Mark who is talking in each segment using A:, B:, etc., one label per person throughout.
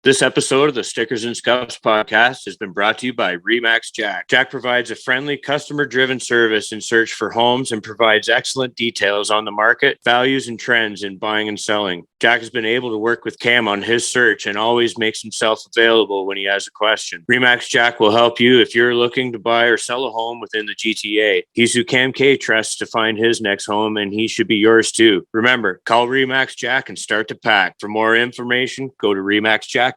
A: This episode of the Stickers and Scuffs podcast has been brought to you by Remax Jack. Jack provides a friendly, customer-driven service in search for homes and provides excellent details on the market, values, and trends in buying and selling. Jack has been able to work with Cam on his search and always makes himself available when he has a question. Remax Jack will help you if you're looking to buy or sell a home within the GTA. He's who Cam K trusts to find his next home, and he should be yours too. Remember, call Remax Jack and start to pack. For more information, go to remaxjack.ca.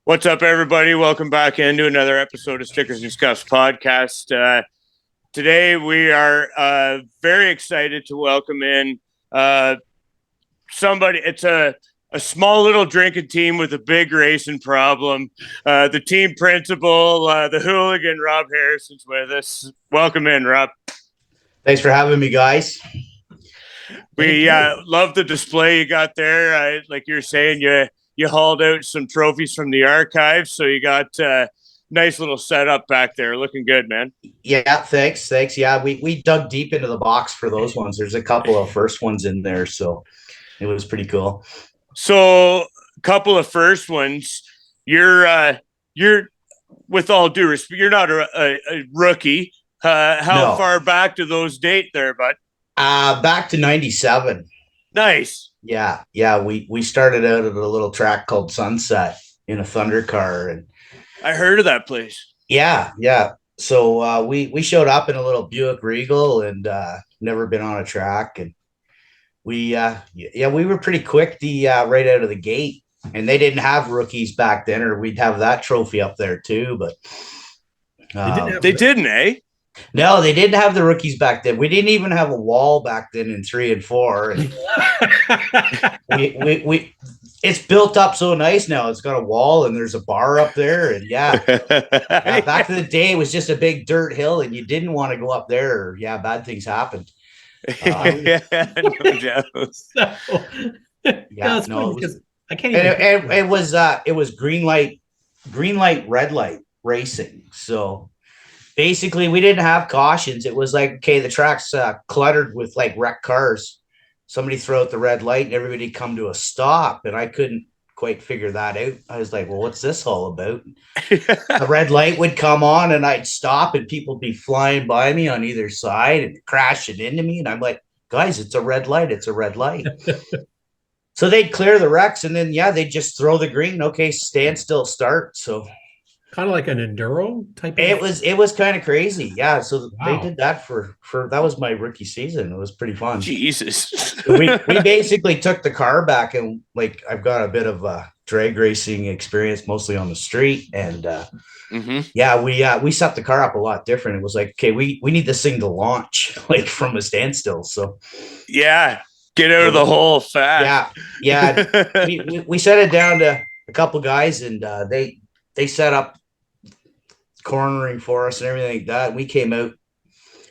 A: What's up, everybody? Welcome back into another episode of Stickers and Scuffs podcast. Today, we are very excited to welcome in somebody. It's a small little drinking team with a big racing problem. The team principal, the hooligan, Rob Harrison's with us. Welcome in, Rob.
B: Thanks for having me, guys.
A: We love the display you got there. Like you're saying, you hauled out some trophies from the archives, so you got nice little setup back there. Looking good, man.
B: Yeah, thanks. Yeah, we dug deep into the box for those ones. There's a couple of first ones in there, so it was pretty cool.
A: So, a couple of first ones. You're with all due respect, you're not a rookie. How far back do those date there, bud?
B: Back to 97.
A: Nice.
B: Yeah. We started out at a little track called Sunset in a Thunder car, and
A: I heard of that place.
B: Yeah. So we showed up in a little Buick Regal and never been on a track, and we were pretty quick right out of the gate, and they didn't have rookies back then, or we'd have that trophy up there too. But
A: they didn't, eh?
B: No, they didn't have the rookies back then. We didn't even have a wall back then in 3 and 4. And we it's built up so nice now. It's got a wall and there's a bar up there. And back in the day, it was just a big dirt hill, and you didn't want to go up there. Bad things happened.
A: No doubt.
B: It was green light, red light racing. So basically, we didn't have cautions. It was like, okay, the track's cluttered with like wrecked cars. Somebody throw out the red light and everybody come to a stop. And I couldn't quite figure that out. I was like, well, what's this all about? The red light would come on and I'd stop and people would be flying by me on either side and crashing into me. And I'm like, guys, it's a red light. It's a red light. So they'd clear the wrecks and then, they'd just throw the green. Okay, stand still, start. So
C: kind of like an enduro type of
B: it was kind of crazy. Yeah. So They did that for that was my rookie season. It was pretty fun.
A: Jesus.
B: we basically took the car back, and like I've got a bit of drag racing experience, mostly on the street. And we set the car up a lot different. It was like, okay, we need this thing to launch like from a standstill. So
A: get out of the hole fast.
B: we set it down to a couple guys, and they set up cornering for us and everything like that. We came out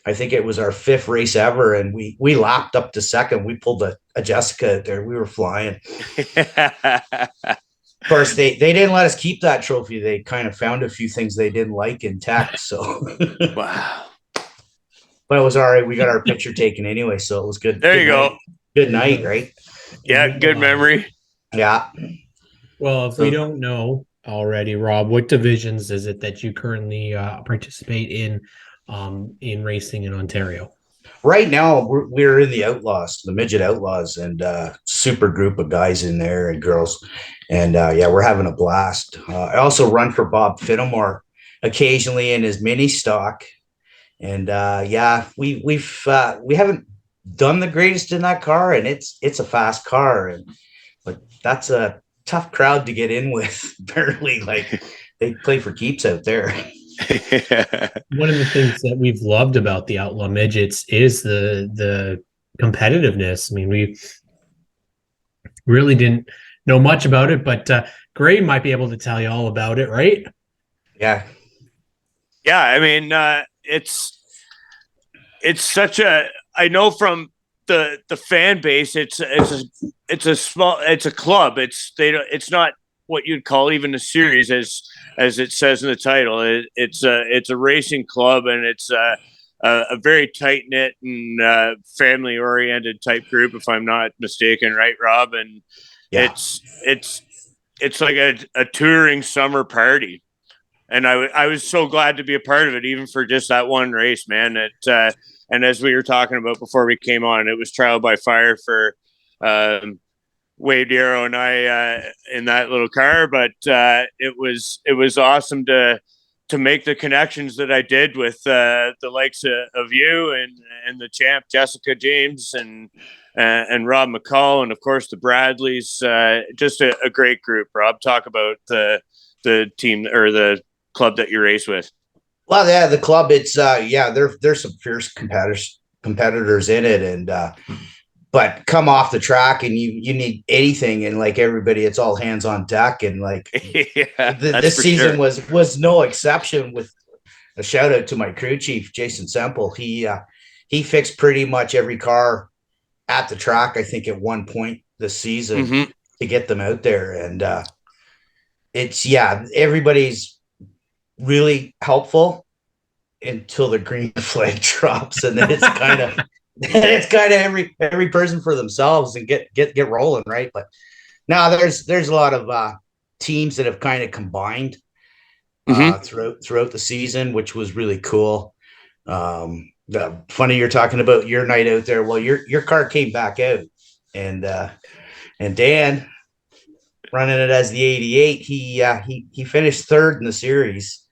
B: I think it was our 5th race ever, and we lapped up to second. We pulled a Jessica out there. We were flying. Of course, they didn't let us keep that trophy. They kind of found a few things they didn't like in tech. So,
A: Wow.
B: but it was all right. We got our picture taken anyway, so it was good.
A: There
B: good
A: you
B: night.
A: go.
B: Good night, right?
A: Yeah, good memory.
B: Yeah.
C: Well, if we don't know already, Rob, what divisions is it that you currently participate in racing in Ontario?
B: Right now, we're in the Outlaws, the Midget Outlaws, and super group of guys in there and girls. And yeah, we're having a blast. I also run for Bob Finnemore occasionally in his mini stock. And yeah, we haven't done the greatest in that car, and it's a fast car, but that's a tough crowd to get in with. Apparently, like they play for keeps out there.
C: One of the things that we've loved about the Outlaw Midgets is the competitiveness. I mean, we really didn't know much about it, but Gray might be able to tell you all about it, right?
B: Yeah.
A: Yeah, I mean, it's such a. I know from the fan base, it's a club. It's not what you'd call even a series, as it says in the title. It's a racing club, and it's a very tight knit and family oriented type group, if I'm not mistaken, right, Rob? And
B: Yeah.
A: it's like a touring summer party. And I was so glad to be a part of it, even for just that one race, man. And as we were talking about before we came on, it was trial by fire for Wade Darrow and I in that little car. But it was awesome to make the connections that I did with the likes of you and the champ Jessica James and Rob McCall, and of course the Bradleys. Just a great group. Rob, talk about the team or the club that you race with.
B: Well, yeah, the club, it's yeah, there's some fierce competitors in it, and but come off the track and you need anything, and like everybody, it's all hands on deck, and like
A: yeah,
B: this season was no exception. With a shout out to my crew chief Jason Semple, he fixed pretty much every car at the track, I think at one point this season, to get them out there, and it's everybody's really helpful until the green flag drops, and then it's kind of every person for themselves and get rolling, right? But now there's a lot of teams that have kind of combined throughout the season, which was really cool. Funny you're talking about your night out there. Well, your car came back out, and Dan running it as the 88, he finished 3rd in the series.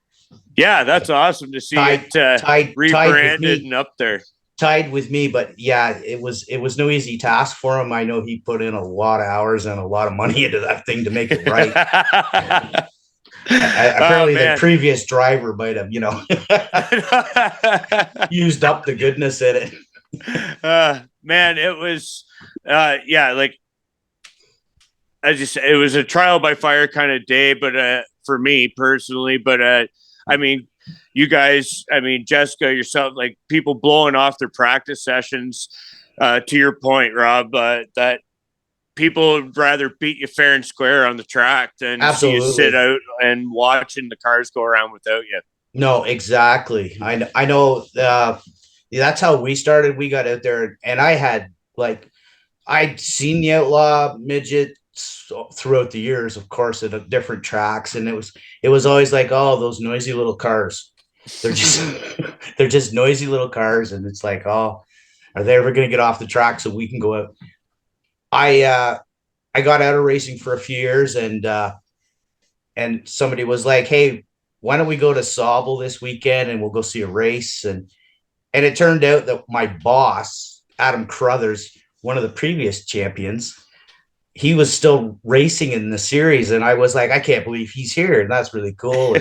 A: Yeah, that's awesome to see it rebranded and up there.
B: Tied with me, but yeah, it was no easy task for him. I know he put in a lot of hours and a lot of money into that thing to make it right. Apparently, the previous driver might have, used up the goodness in it.
A: Man, it was, like as you said, it was a trial by fire kind of day, but for me personally, but I mean, you guys, I mean, Jessica, yourself, like people blowing off their practice sessions, to your point, Rob, that people would rather beat you fair and square on the track than see you sit out and watching the cars go around without you.
B: No, exactly. I know that's how we started. We got out there, and I'd seen the Outlaw Midget throughout the years, of course, at different tracks, and it was always like, oh, those noisy little cars. They're just noisy little cars, and it's like, oh, are they ever going to get off the track so we can go out? I got out of racing for a few years, and somebody was like, hey, why don't we go to Sauble this weekend and we'll go see a race? And it turned out that my boss, Adam Crothers, one of the previous champions, he was still racing in the series, and I was like, I can't believe he's here, and that's really cool.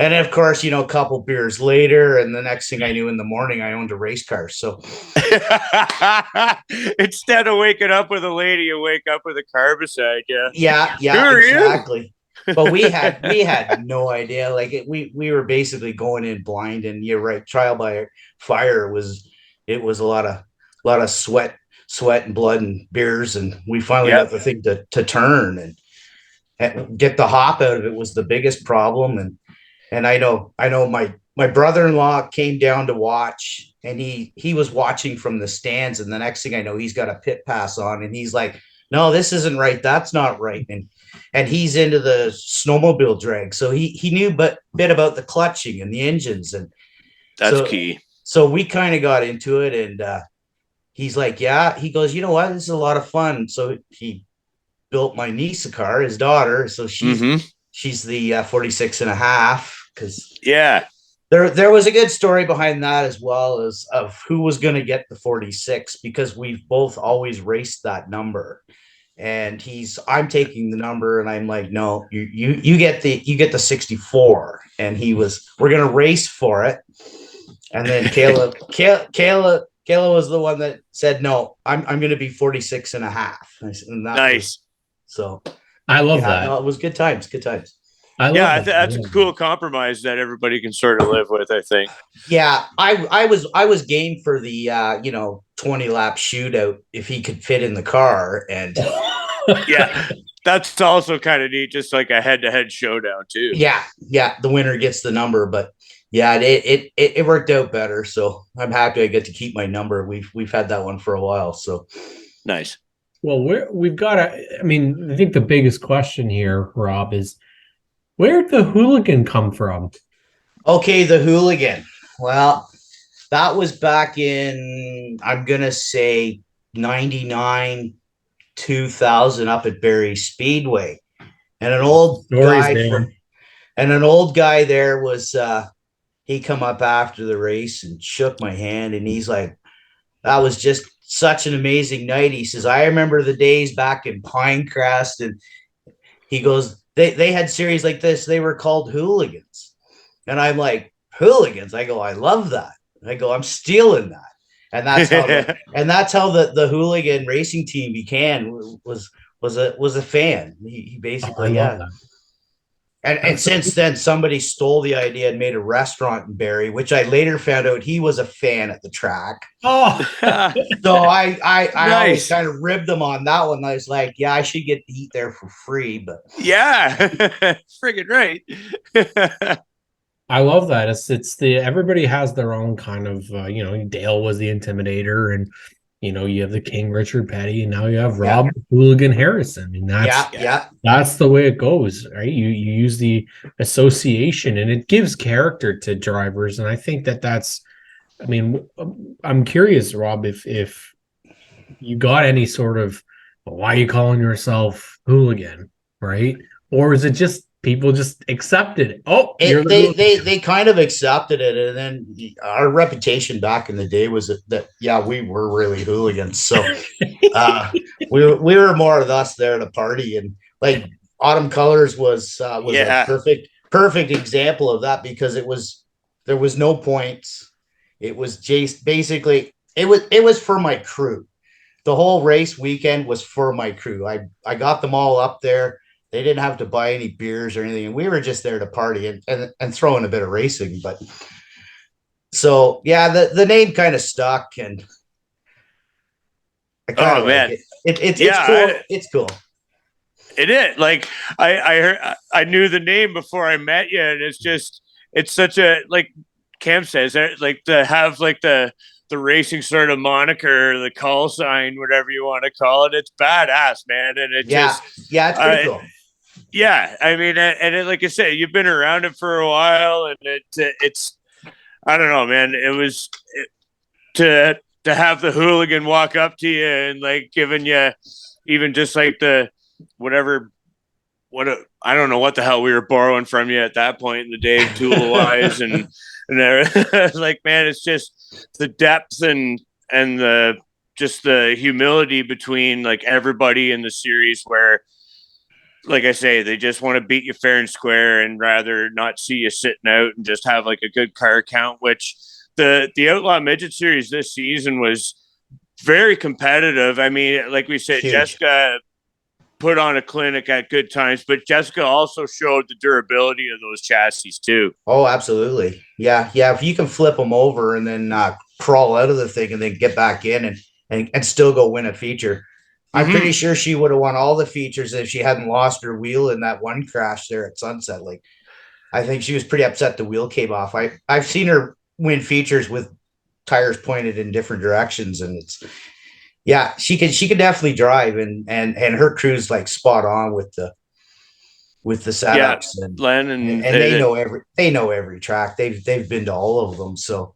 B: And then, of course, a couple beers later, and the next thing I knew in the morning, I owned a race car. So
A: instead of waking up with a lady, you wake up with a car beside you.
B: Yeah, exactly. But we had no idea. Like we were basically going in blind, and you're right. Trial by fire was a lot of sweat and blood and beers, and we finally got
A: Yep.
B: the thing to turn and get the hop out of it was the biggest problem. And I know my brother-in-law came down to watch, and he was watching from the stands, and the next thing I know, he's got a pit pass on, and he's like, no, this isn't right, that's not right. And he's into the snowmobile drag, so he knew bit about the clutching and the engines. And
A: That's key.
B: so we kind of got into it. And he's like, yeah, he goes, you know what, this is a lot of fun. So he built my niece a car, his daughter. So she's the 46 and a half, because
A: Yeah.
B: there was a good story behind that, as well as of who was going to get the 46, because we've both always raced that number. And I'm taking the number, and I'm like, no, you get the 64. And we're going to race for it. And then Kayla was the one that said, no, I'm going to be 46 and a half. And
A: Nice.
B: So
C: I love that.
B: No, it was good times.
A: That's a cool compromise that everybody can sort of live with, I think.
B: Yeah, I was game for the 20-lap shootout if he could fit in the car. And
A: yeah, that's also kind of neat, just like a head-to-head showdown too.
B: Yeah, the winner gets the number. But yeah, it worked out better, so I'm happy I get to keep my number. We've had that one for a while, so
A: nice.
C: Well, we've got I think the biggest question here, Rob, is where'd the Hooligan come from?
B: Okay, the Hooligan. Well, that was back in, I'm going to say, 99, 2000 up at Barrie Speedway. And an old guy there was, he come up after the race and shook my hand, and he's like, that was just such an amazing night. He says, I remember the days back in Pinecrest. And he goes, they had series like this. They were called Hooligans. And I'm like, Hooligans? I go, I love that. I go, I'm stealing that. And that's how the Hooligan racing team began, was a fan. He basically,
C: that.
B: And since then, somebody stole the idea and made a restaurant in Barrie, which I later found out he was a fan at the track.
C: Oh,
B: so I
A: Nice.
B: always kind of ribbed him on that one. I was like, yeah, I should get to eat there for free. But
A: yeah, friggin' right.
C: I love that. It's everybody has their own kind of Dale was the Intimidator, and you have the King Richard Petty, and now you have Rob Hooligan Harrison. And that's the way it goes, right? You use the association, and it gives character to drivers. And I think that's, I'm curious, Rob, if you got any sort of, why are you calling yourself Hooligan, right? Or is it just people just accepted it? Oh,
B: they kind of accepted it, and then our reputation back in the day was that we were really hooligans. So we were more or less there to party, and like Autumn Colors was a perfect example of that, because there was no points. It was just basically it was for my crew. The whole race weekend was for my crew. I got them all up there. They didn't have to buy any beers or anything. And we were just there to party and throw in a bit of racing. But so, yeah, the name kind of stuck. And I kind of
A: man.
B: It's cool. It's cool.
A: It is. Like, I heard, I knew the name before I met you. And it's such a, like Cam says, like to have like the racing sort of moniker, the call sign, whatever you want to call it. It's badass, man. And it's
B: pretty cool.
A: Yeah, like I said, you've been around it for a while, and it's I don't know, man. It was to have the Hooligan walk up to you and like giving you even just like the I don't know what the hell we were borrowing from you at that point in the day, tool wise, and like, man, it's just the depth and the just the humility between like everybody in the series, where, like I say, they just want to beat you fair and square and rather not see you sitting out and just have like a good car count, which the Outlaw Midget series this season was very competitive. I mean, like we said,
B: Huge.
A: Jessica put on a clinic at good times, but Jessica also showed the durability of those chassis too.
B: Oh, absolutely. Yeah. If you can flip them over and then crawl out of the thing and then get back in and still go win a feature. I'm pretty sure she would have won all the features if she hadn't lost her wheel in that one crash there at Sunset Lake. I think she was pretty upset the wheel came off. I've seen her win features with tires pointed in different directions, and she can definitely drive, and her crew's like spot on with the setups.
A: Yeah, and Len and
B: they know every track. They've been to all of them. So,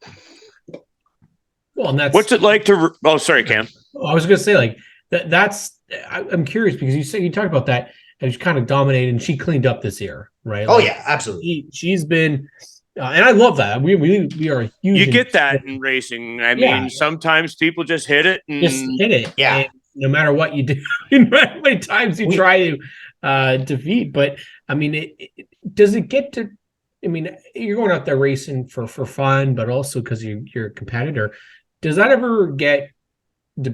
C: well, and that's
A: what's it like to? Oh, sorry, Cam.
C: I was going to say like that's. I'm curious because you talked about that and she kind of dominated, and she cleaned up this year, right?
B: Oh yeah, absolutely.
C: She's been. And I love that. We are huge.
A: You get that in racing. I mean, sometimes people just hit it.
B: Yeah.
C: And no matter what you do, how many times you try to defeat. But I mean, does it get to? I mean, you're going out there racing for fun, but also because you're a competitor. Does that ever get,
B: is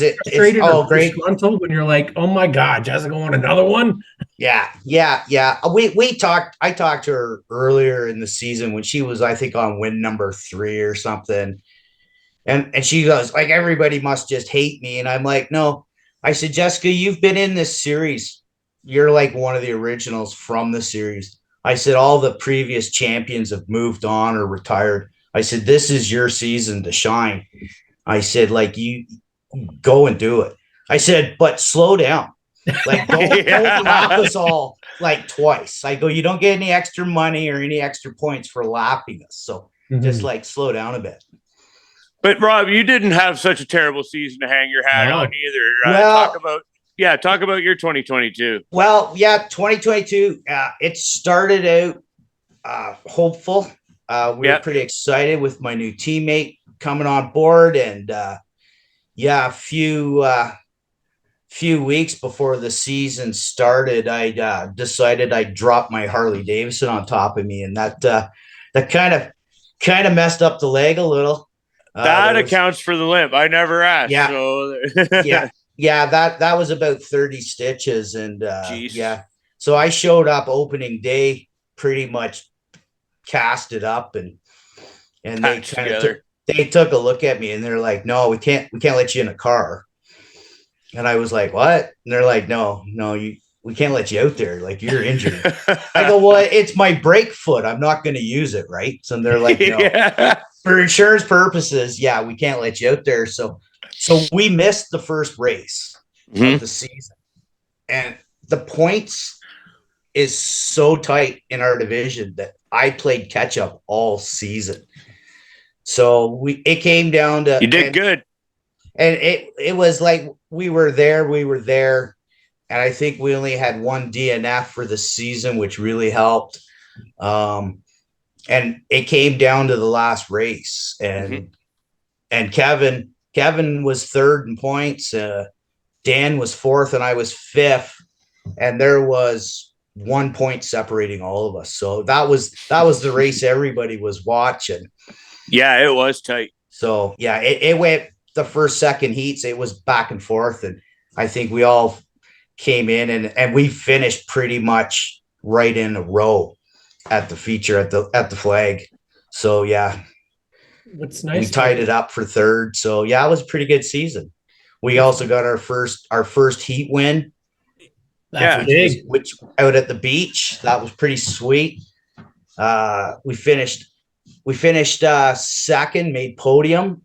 B: it? Great.
C: When you're like, oh my God, Jessica won another one.
B: Yeah. I talked to her earlier in the season when she was, I think, on win number 3 or something. And she goes, like, everybody must just hate me. And I'm like, no. I said, Jessica, you've been in this series. You're like one of the originals from the series. I said, all the previous champions have moved on or retired. I said, this is your season to shine. I said, like, you go and do it. I said, but slow down. Like, don't lap us all like twice. I go, you don't get any extra money or any extra points for lapping us. So just like slow down a bit.
A: But Rob, you didn't have such a terrible season to hang your hat on either. Talk about your 2022.
B: Well, 2022. It started out hopeful. We were pretty excited with my new teammate coming on board, and a few weeks before the season started, I decided I'd drop my Harley Davidson on top of me, and that kind of messed up the leg a little.
A: That accounts for the limp. I never asked.
B: Yeah.
A: So.
B: That was about 30 stitches, and so I showed up opening day pretty much casted up, and they kind of they took a look at me, and they're like, no, we can't let you in a car. And I was like, what? And they're like, no, we can't let you out there. Like, you're injured. I go, well, it's my brake foot. I'm not going to use it. Right. So they're like, no, for insurance purposes. Yeah, we can't let you out there. So we missed the first race of the season, and the points is so tight in our division that I played catch up all season. So it came down to,
A: you did good.
B: And it was like, we were there. And I think we only had one DNF for the season, which really helped. And it came down to the last race, and Kevin was third in points. Dan was fourth, and I was fifth. And there was 1 point separating all of us. So that was the race everybody was watching.
A: Yeah, it was tight.
B: So it went the first, second heats. It was back and forth, and I think we all came in and we finished pretty much right in a row at the feature at the flag. So
C: what's nice,
B: we tied it up for third. So it was a pretty good season. We also got our first heat win. Which out at the beach. That was pretty sweet. We finished second, made podium.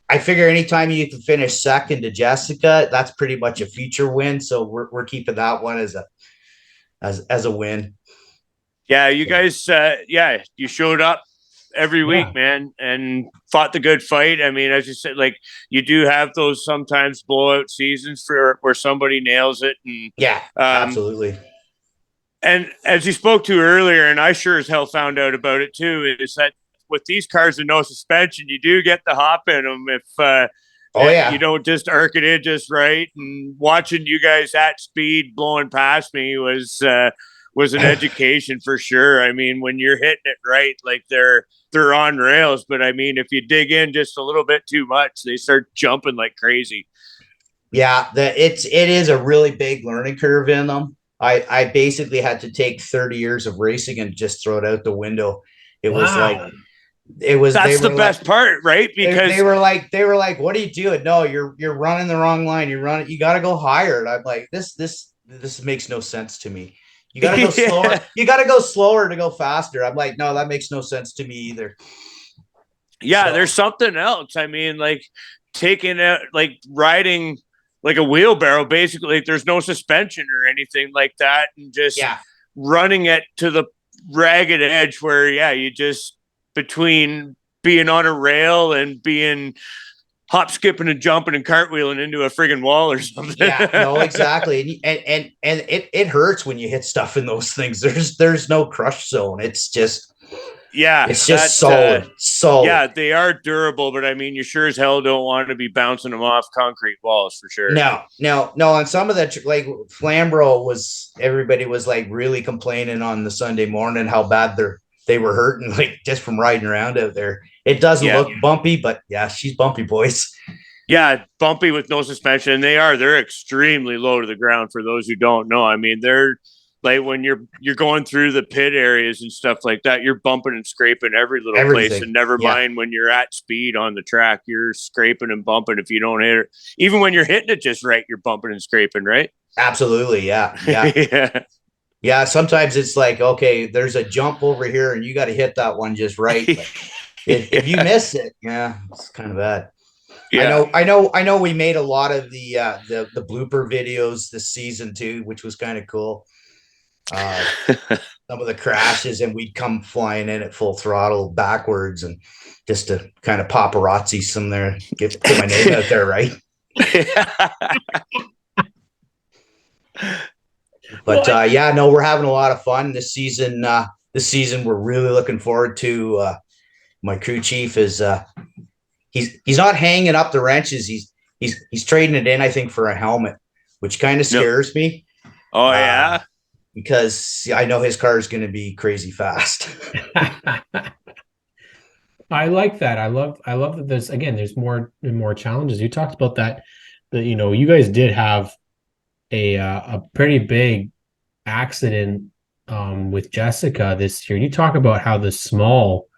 B: I figure anytime you can finish second to Jessica, that's pretty much a feature win. So we're keeping that one as a win.
A: Yeah, you guys, you showed up every week, man, and fought the good fight. I mean, as you said, like, you do have those sometimes blowout seasons where somebody nails it. And
B: absolutely.
A: And as you spoke to earlier, and I sure as hell found out about it too, is that with these cars with no suspension, you do get the hop in them if you don't just arc it in just right. And watching you guys at speed blowing past me was was an education for sure. I mean, when you're hitting it right, like they're on rails, but I mean, if you dig in just a little bit too much, they start jumping like crazy.
B: Yeah, it is a really big learning curve in them. I basically had to take 30 years of racing and just throw it out the window. It was like
A: that's the best part, right? Because
B: they were like, what are you doing? No, you're running the wrong line. You got to go higher. And I'm like, this makes no sense to me. You got to go slower. You got to go slower to go faster. I'm like, no, that makes no sense to me either.
A: Yeah, there's something else. I mean, like taking out, like riding like a wheelbarrow, basically. There's no suspension or anything like that, and just running it to the ragged edge where, you just between being on a rail and being hop, skipping, and jumping and cartwheeling into a friggin' wall or something.
B: Yeah, no, exactly. And it hurts when you hit stuff in those things. There's no crush zone. It's just it's just solid.
A: Yeah, they are durable, but I mean, you sure as hell don't want to be bouncing them off concrete walls for sure.
B: No. And some of the like Flamborough everybody was like really complaining on the Sunday morning how bad they were hurting, like just from riding around out there. It doesn't look bumpy, but she's bumpy, boys.
A: Yeah, bumpy with no suspension. They're extremely low to the ground for those who don't know. I mean, they're like when you're going through the pit areas and stuff like that, you're bumping and scraping every little place, and never mind when you're at speed on the track, you're scraping and bumping if you don't hit it. Even when you're hitting it just right, you're bumping and scraping, right?
B: Absolutely, yeah. Yeah, sometimes it's like, okay, there's a jump over here and you got to hit that one just right. if you miss it, it's kind of bad. Yeah. I know we made a lot of the blooper videos this season too, which was kind of cool. Some of the crashes, and we'd come flying in at full throttle backwards, and just to kind of paparazzi some there, get my name out there, right? But we're having a lot of fun this season. We're really looking forward to. My crew chief is he's not hanging up the wrenches. He's trading it in, I think, for a helmet, which kind of scares me.
A: Oh yeah.
B: Because I know his car is going to be crazy fast.
C: I like that. I love that there's more and more challenges. You talked about that you guys did have a pretty big accident with Jessica this year. You talk about how the small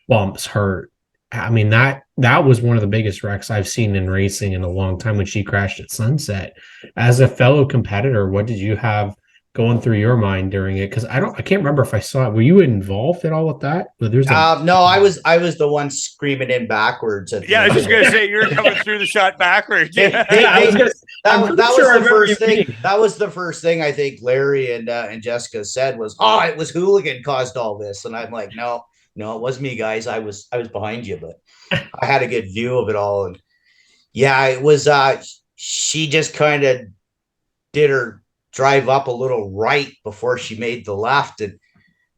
C: bumps hurt. I mean, that was one of the biggest wrecks I've seen in racing in a long time when she crashed at Sunset. As a fellow competitor, what did you have going through your mind during it? Because I can't remember if I saw it. Were you involved at all with that?
B: No, I was the one screaming in backwards.
A: I was just gonna say you were coming through the shot backwards.
B: That was the first thing I think Larry and Jessica said was, "Oh, it was Hooligan caused all this," and I'm like, no, it was me, guys. I was behind you, but I had a good view of it all, and it was. She just kind of did her drive up a little right before she made the left,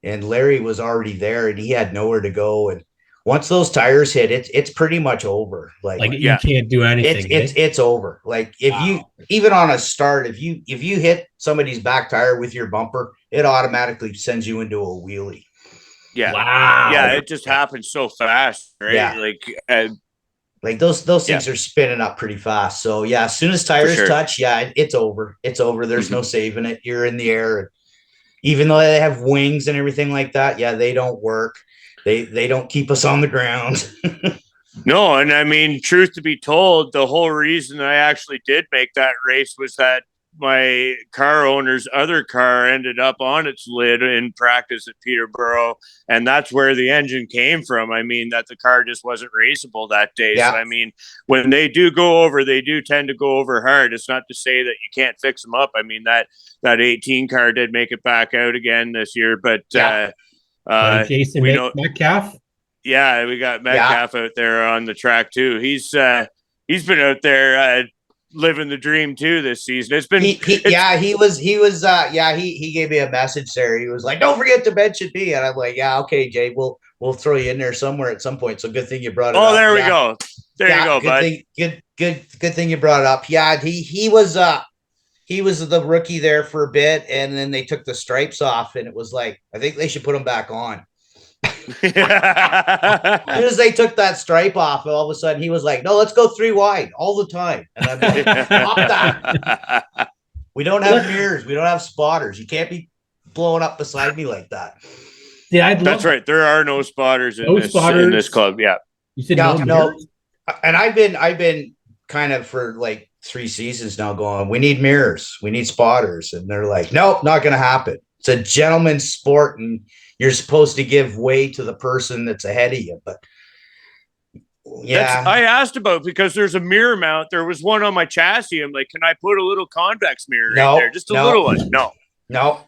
B: and Larry was already there and he had nowhere to go, and once those tires hit, it's pretty much over. Like
C: you can't do anything.
B: It's over. Like if you even on a start, if you hit somebody's back tire with your bumper, it automatically sends you into a wheelie.
A: Yeah. Wow. Yeah, it just happens so fast, right?
B: Yeah. Like those things are spinning up pretty fast. So as soon as tires touch, it's over. It's over. There's no saving it. You're in the air. Even though they have wings and everything like that, they don't work. They don't keep us on the ground.
A: No, and I mean, truth to be told, the whole reason I actually did make that race was that my car owner's other car ended up on its lid in practice at Peterborough, and that's where the engine came from. I mean, that the car just wasn't raceable that day. So I mean, when they do go over, they do tend to go over hard. It's not to say that you can't fix them up. I mean, that 18 car did make it back out again this year, but
C: Jason Metcalf.
A: Yeah, we got Metcalf out there on the track too. He's been out there living the dream too this season. It's been he gave me a message there. He was like, "Don't forget to mention me," and I'm like, "Yeah, okay, Jay, we'll throw you in there somewhere at some point." So good thing you brought it up. Oh, there we go. There you go, bud. Good thing you brought it up. Yeah, he
B: he was the rookie there for a bit, and then they took the stripes off, and it was like, I think they should put them back on. As soon as they took that stripe off, all of a sudden he was like, no, let's go 3 wide all the time. And I'm like, stop that. We don't have mirrors. We don't have spotters. You can't be blowing up beside me like that.
C: Yeah,
A: that's right. There are no spotters in this club. Yeah.
C: You said
B: no. And I've been kind of for like 3 seasons now going, we need mirrors. We need spotters. And they're like, nope, not going to happen. It's a gentleman's sport, and you're supposed to give way to the person that's ahead of you. But yeah,
A: I asked about, because there's a mirror mount. There was one on my chassis. I'm like, can I put a little convex mirror in there? Just a little one. No.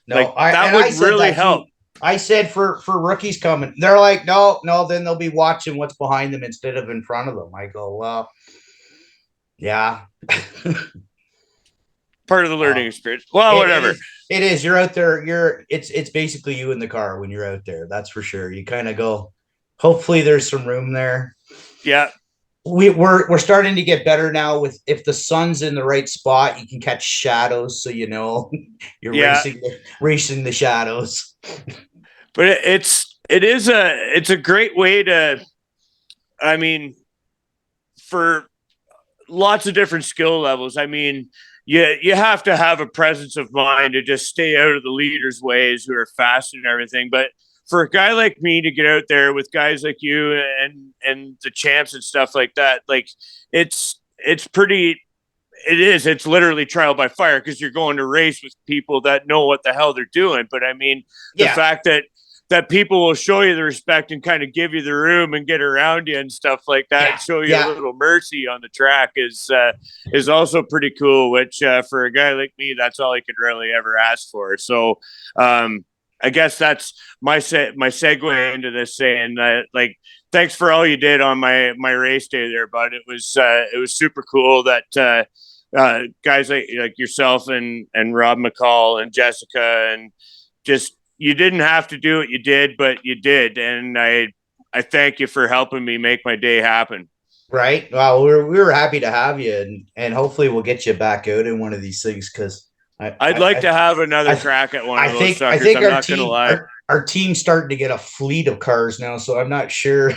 A: Like, that would really help.
B: I said for rookies coming, they're like, no, then they'll be watching what's behind them instead of in front of them. I go, well, yeah.
A: Part of the learning experience. Well, whatever.
B: It is. You're out there. It's basically you in the car when you're out there. That's for sure. You kind of go, hopefully there's some room there.
A: Yeah.
B: We're starting to get better now with, if the sun's in the right spot, you can catch shadows. So, you're racing the shadows.
A: But it's a great way to, I mean, for lots of different skill levels. I mean, you have to have a presence of mind to just stay out of the leaders' ways who are fast and everything. But for a guy like me to get out there with guys like you and the champs and stuff like that, like it's literally trial by fire, because you're going to race with people that know what the hell they're doing. But I mean, the fact that people will show you the respect and kind of give you the room and get around you and stuff like that, and show you a little mercy on the track is also pretty cool, which for a guy like me, that's all I could really ever ask for. So I guess that's my segue into this, saying that, like, thanks for all you did on my race day there, bud. It was super cool that guys like yourself and Rob McCall and Jessica, and just, you didn't have to do what you did, but you did. And I thank you for helping me make my day happen.
B: Right. Well, we were happy to have you, and hopefully we'll get you back out in one of these things, because
A: I'd like to have another crack at one of those suckers.
B: I think
A: I'm not going to lie.
B: Our team's starting to get a fleet of cars now, so I'm not sure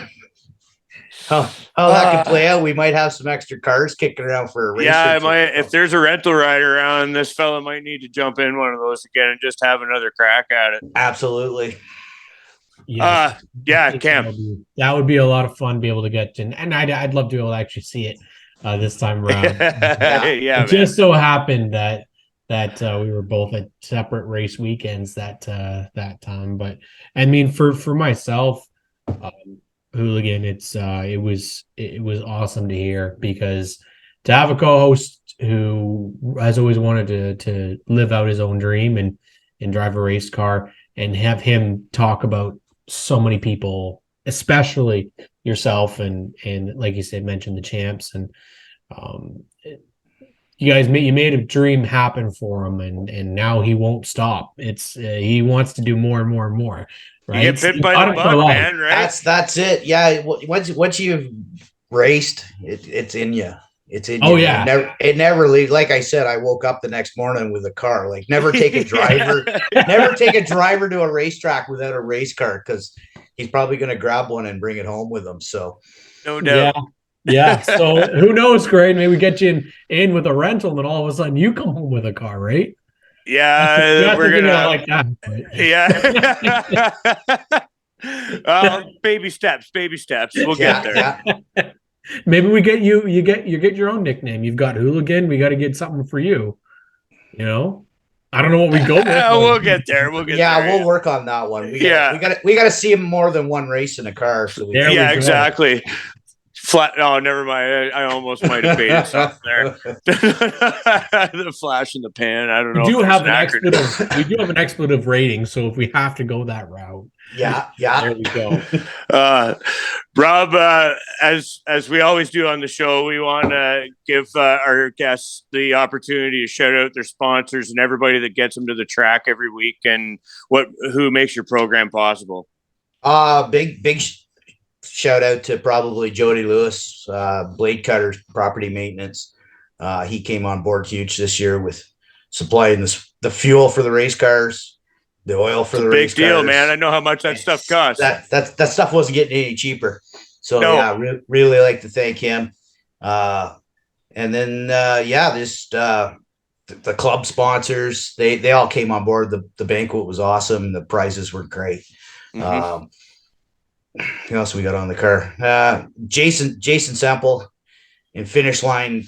B: how that could play out. We might have some extra cars kicking around for a race.
A: Yeah, if there's a rental ride around, this fella might need to jump in one of those again and just have another crack at it.
B: Absolutely.
C: Yeah,
A: Cam.
C: That would be a lot of fun to be able to get in, and I'd love to be able to actually see it this time around. It just so happened that we were both at separate race weekends that time. But I mean, for myself, Hooligan, it was awesome to hear, because to have a co-host who has always wanted to live out his own dream and drive a race car, and have him talk about so many people, especially yourself and like you said, mentioned the champs, and you guys made a dream happen for him, and now he won't stop. It's he wants to do more and more and more. Right?
A: You get bit by the bug, man. Right?
B: That's it. Yeah. Once you've raced, it's in you. It's in you.
C: Oh yeah.
B: It never leaves. Like I said, I woke up the next morning with a car. Like, never take a driver. Never take a driver to a racetrack without a race car, because he's probably going to grab one and bring it home with him. So
A: no doubt.
C: Yeah. So who knows, Graydon? Maybe we get you in with a rental, and then all of a sudden you come home with a car, right?
A: Yeah, we're gonna
C: like that.
A: Yeah. Baby steps. We'll get there.
C: Yeah. Maybe we get you get your own nickname. You've got Hooligan. We got to get something for you. I don't know what we go with.
A: We'll get there.
B: We'll work on that one. We got to see him more than one race in a car. So
A: exactly. Flat. Oh, never mind. I almost might have baited something there. The flash in the pan. I don't know.
C: We do have an expletive rating, so if we have to go that route,
B: yeah.
C: There we go.
A: Rob, as we always do on the show, we want to give our guests the opportunity to shout out their sponsors and everybody that gets them to the track every week, and who makes your program possible.
B: Big shout out to probably Jody Lewis, Blade Cutters Property Maintenance. He came on board huge this year with supplying the fuel for the race cars, the oil for the race cars.
A: Big deal, man. I know how much that stuff costs.
B: That stuff wasn't getting any cheaper. So
A: No.
B: yeah, really like to thank him. And then just the club sponsors, they all came on board. The banquet was awesome. The prizes were great. Who else we got on the car? Jason Semple in Finish Line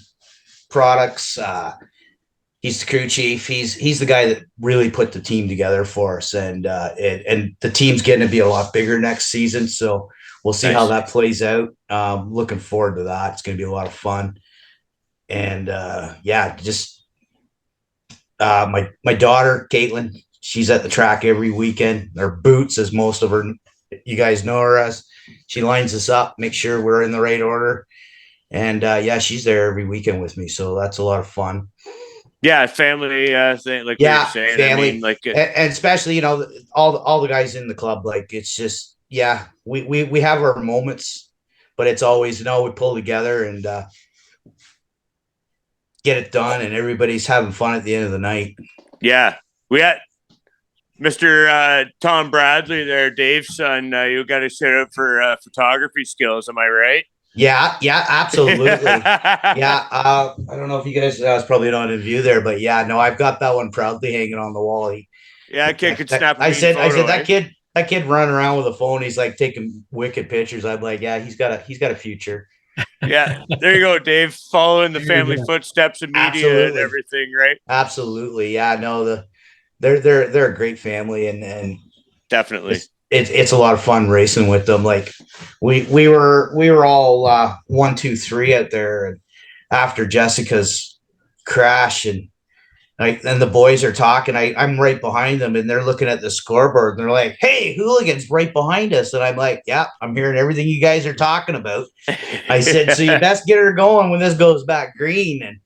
B: Products. He's the crew chief. He's the guy that really put the team together for us, and the team's getting to be a lot bigger next season. So we'll see how that plays out. Looking forward to that. It's going to be a lot of fun. And just my daughter Caitlin, she's at the track every weekend. Or Boots, as most of you guys know her as. She lines us up, make sure we're in the right order, and she's there every weekend with me. So that's a lot of fun.
A: Yeah, family thing, like you're saying.
B: Family,
A: I mean, like,
B: and especially all the guys in the club. Like it's just we have our moments, but it's always we pull together and get it done, and everybody's having fun at the end of the night. Yeah,
A: we had Mr. Tom Bradley there, Dave's son. You got to shout out for photography skills. Am I right?
B: Yeah, absolutely. I don't know if you guys, I was probably not in view there, but I've got that one proudly hanging on the wall.
A: Kid could snap.
B: I said that kid running around with a phone. He's like taking wicked pictures. I'm like, he's got a future.
A: Yeah, there you go, Dave. Following the family footsteps and media and everything, right?
B: Absolutely. Yeah, no, they're a great family, and
A: definitely.
B: It's a lot of fun racing with them. Like we were all 1, 2, 3 out there, and after Jessica's crash, and the boys are talking. I'm right behind them, and they're looking at the scoreboard, and they're like, "Hey, Hooligan's right behind us," and I'm like, "Yeah, I'm hearing everything you guys are talking about." I said, "So you best get her going when this goes back green." And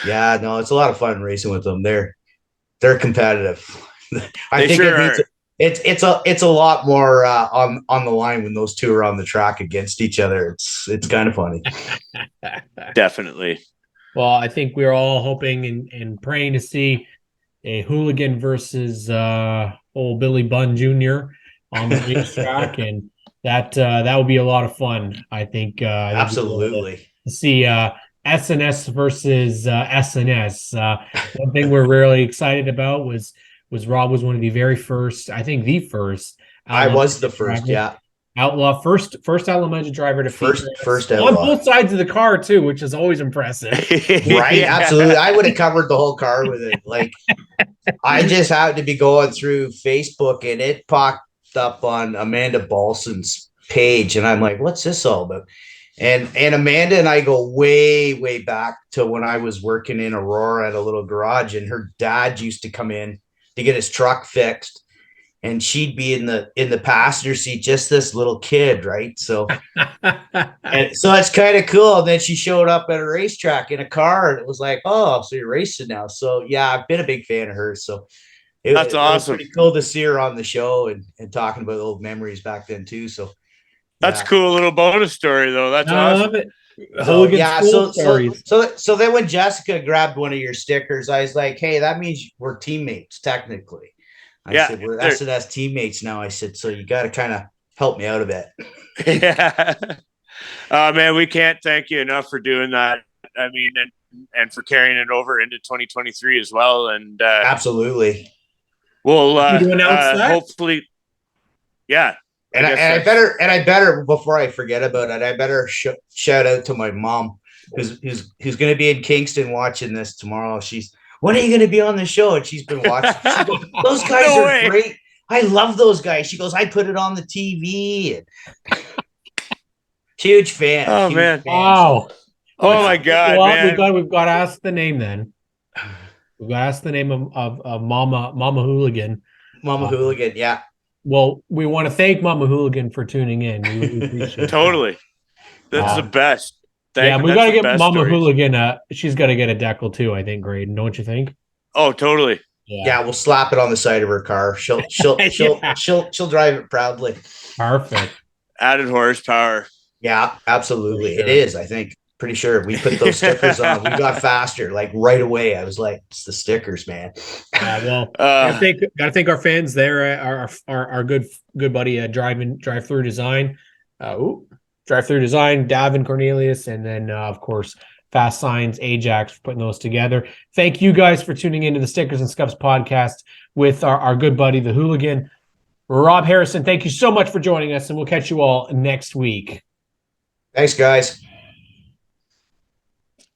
B: it's a lot of fun racing with them. They're competitive. I think sure it's a lot more on the line when those two are on the track against each other. It's kind of funny.
A: Definitely.
C: Well, I think we're all hoping and praying to see a Hooligan versus old Billy Bunn Jr. on the racetrack, and that would be a lot of fun. I think
B: absolutely
C: to see SNS versus SNS. One thing we're really excited about was Rob was one of the very first, I think the first.
B: I was the first, driver.
C: Outlaw first Outlaw Midget driver to
B: first
C: on both sides of the car too, which is always impressive.
B: Right, absolutely. I would have covered the whole car with it. Like I just happened to be going through Facebook, and it popped up on Amanda Balson's page, and I'm like, "What's this all about?" And Amanda and I go way back to when I was working in Aurora at a little garage, and her dad used to come in to get his truck fixed, and she'd be in the passenger seat, just this little kid, right? So so it's kind of cool. And then she showed up at a racetrack in a car, and it was like, "Oh, so you're racing now." So I've been a big fan of hers. So
A: that's awesome.
B: It was pretty cool to see her on the show and talking about old memories back then too. So
A: that's cool. Little bonus story though. That's awesome. I love it.
B: So then when Jessica grabbed one of your stickers, I was like, "Hey, that means we're teammates technically." I said, "We're SNS teammates now." I said, "So you got to kind of help me out a bit."
A: Yeah. Man, we can't thank you enough for doing that. I mean, and for carrying it over into 2023 as well. And
B: absolutely.
A: We'll hopefully, yeah.
B: And I better before I forget about it, I better shout out to my mom, who's going to be in Kingston watching this tomorrow. When are you going to be on the show? And she's been watching. She goes, "Those guys are great. I love those guys." She goes, "I put it on the TV." And huge fan.
A: Oh
B: huge
A: man!
B: Fan.
C: Wow.
A: Oh my God,
C: well,
A: man!
C: We've got to ask the name then. We've got to ask the name of Mama Hooligan.
B: Mama Hooligan, yeah.
C: Well, we want to thank Mama Hooligan for tuning in. We really appreciate
A: totally. That's the best.
C: We got to get Mama Hooligan. She's got to get a decal too, I think, Graydon. Don't you think?
A: Oh, totally.
B: Yeah, we'll slap it on the side of her car. She'll drive it proudly.
C: Perfect.
A: Added horsepower.
B: Yeah, absolutely. Sure. It is, I think. Pretty sure we put those stickers on. We got faster, like right away. I was like, it's the stickers, man.
C: Gotta thank our fans there. Our good buddy Drive Through Design. Drive Through Design, Davin Cornelius, and then of course Fast Signs Ajax for putting those together. Thank you guys for tuning into the Stickers and Scuffs podcast with our good buddy the Hooligan, Rob Harrison. Thank you so much for joining us, and we'll catch you all next week.
B: Thanks, guys.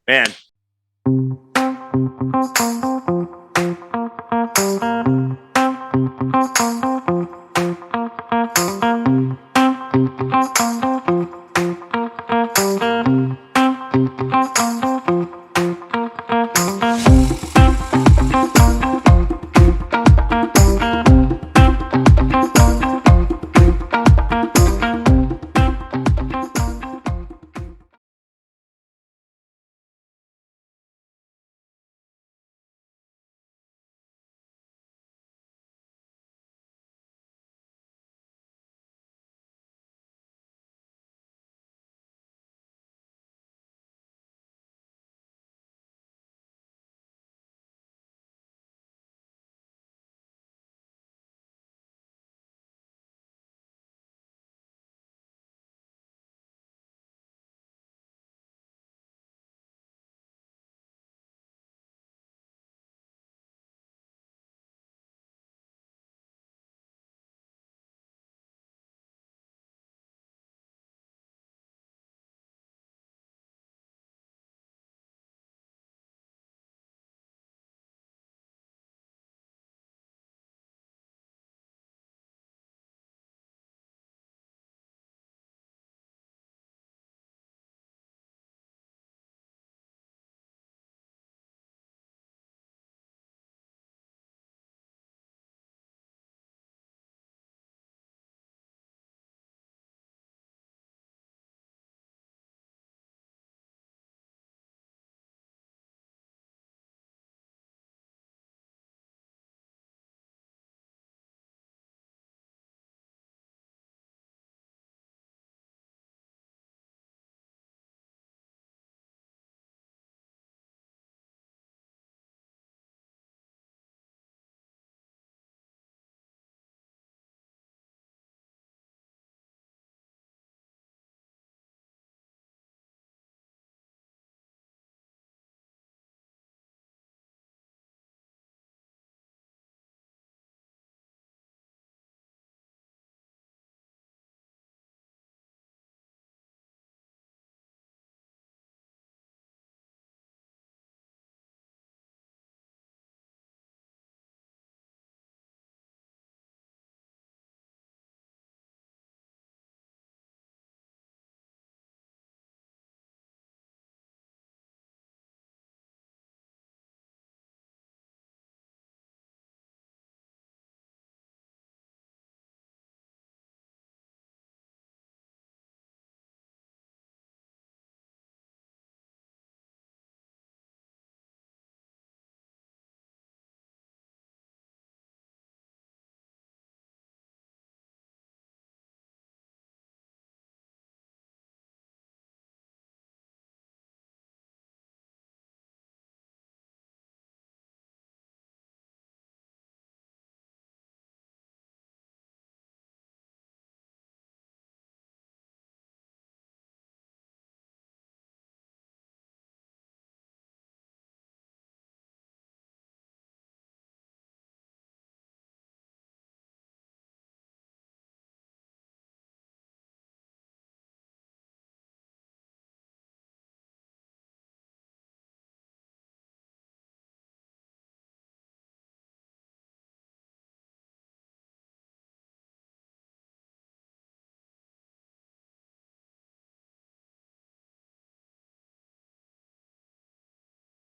A: Man.
D: Thank you.